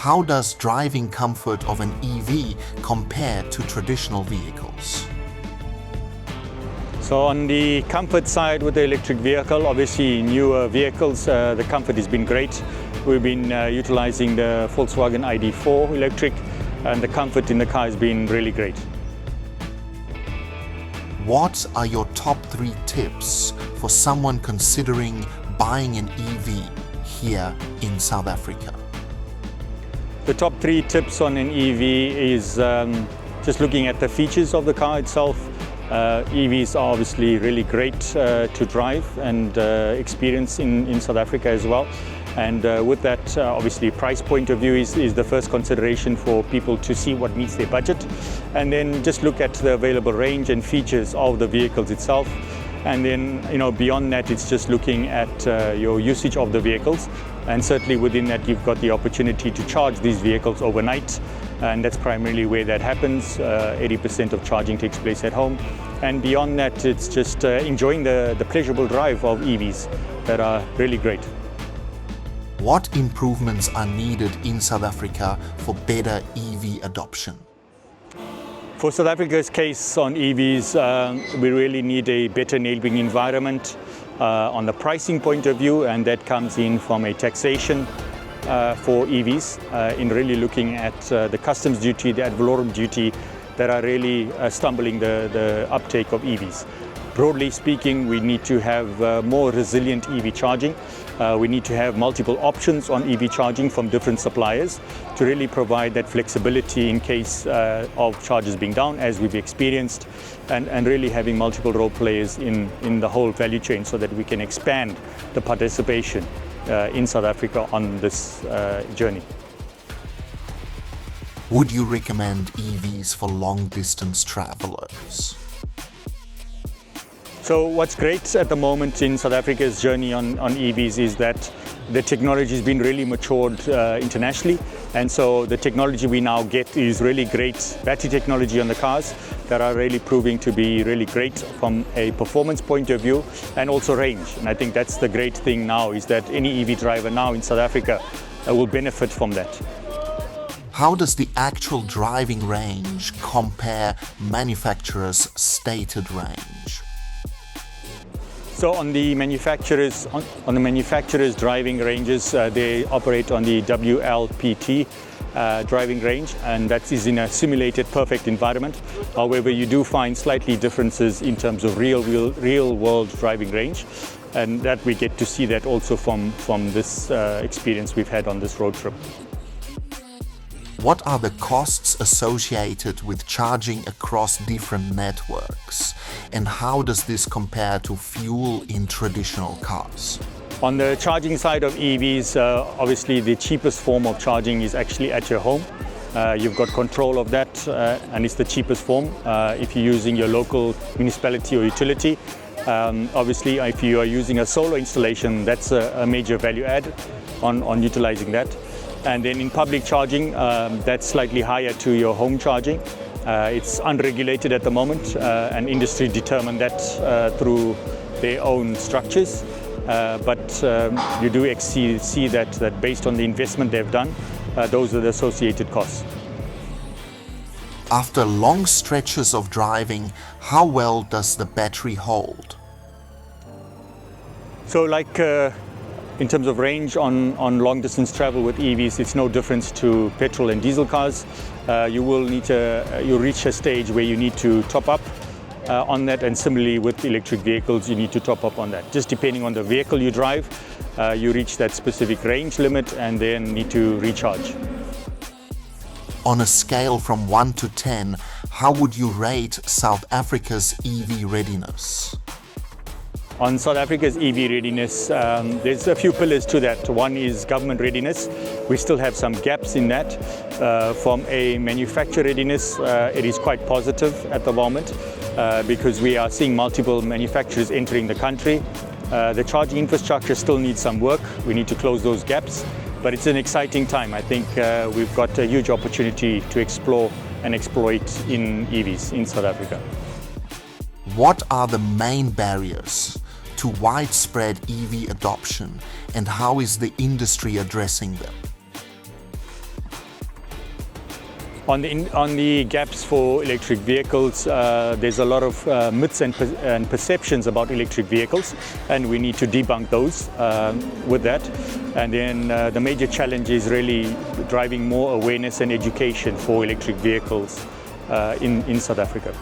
How does driving comfort of an EV compare to traditional vehicles? So on the comfort side with the electric vehicle, obviously newer vehicles, the comfort has been great. We've been utilizing the Volkswagen ID.4 electric, and the comfort in the car has been really great. What are your top 3 tips for someone considering buying an EV here in South Africa? The top 3 tips on an EV is just looking at the features of the car itself. EVs are obviously really great to drive and experience in South Africa as well. And with that, obviously, price point of view is the first consideration for people to see what meets their budget. And then just look at the available range and features of the vehicles itself. And then, beyond that, it's just looking at your usage of the vehicles. And certainly within that, you've got the opportunity to charge these vehicles overnight. And that's primarily where that happens. 80% of charging takes place at home. And beyond that, it's just enjoying the pleasurable drive of EVs that are really great. What improvements are needed in South Africa for better EV adoption? For South Africa's case on EVs, we really need a better enabling environment on the pricing point of view, and that comes in from a taxation for EVs, in really looking at the customs duty, the ad valorem duty that are really stumbling the uptake of EVs. Broadly speaking, we need to have more resilient EV charging. We need to have multiple options on EV charging from different suppliers to really provide that flexibility in case of charges being down, as we've experienced, and really having multiple role players in the whole value chain so that we can expand the participation in South Africa on this journey. Would you recommend EVs for long-distance travelers? So what's great at the moment in South Africa's journey on EVs is that the technology has been really matured internationally, and so the technology we now get is really great battery technology on the cars that are really proving to be really great from a performance point of view and also range. And I think that's the great thing now, is that any EV driver now in South Africa will benefit from that. How does the actual driving range compare manufacturer's stated range? So on the manufacturers driving ranges, they operate on the WLPT driving range, and that is in a simulated perfect environment. However, you do find slightly differences in terms of real world driving range, and that we get to see that also from this experience we've had on this road trip. What are the costs associated with charging across different networks, and how does this compare to fuel in traditional cars? On the charging side of EVs, obviously the cheapest form of charging is actually at your home. You've got control of that, and it's the cheapest form if you're using your local municipality or utility. Obviously, if you are using a solar installation, that's a major value add on utilizing that. And then in public charging, that's slightly higher to your home charging. It's unregulated at the moment, and industry determine that through their own structures. But you do see that based on the investment they've done, those are the associated costs. After long stretches of driving, how well does the battery hold? So in terms of range on long distance travel with EVs, it's no difference to petrol and diesel cars. You reach a stage where you need to top up on that, and similarly with electric vehicles, you need to top up on that. Just depending on the vehicle you drive, you reach that specific range limit and then need to recharge. On a scale from 1 to 10, how would you rate South Africa's EV readiness? On South Africa's EV readiness, there's a few pillars to that. One is government readiness. We still have some gaps in that. From a manufacturer readiness, it is quite positive at the moment because we are seeing multiple manufacturers entering the country. The charging infrastructure still needs some work. We need to close those gaps, but it's an exciting time. I think we've got a huge opportunity to explore and exploit in EVs in South Africa. What are the main barriers to widespread EV adoption, and how is the industry addressing them? On the gaps for electric vehicles, there's a lot of myths and perceptions about electric vehicles, and we need to debunk those with that. And then the major challenge is really driving more awareness and education for electric vehicles in South Africa.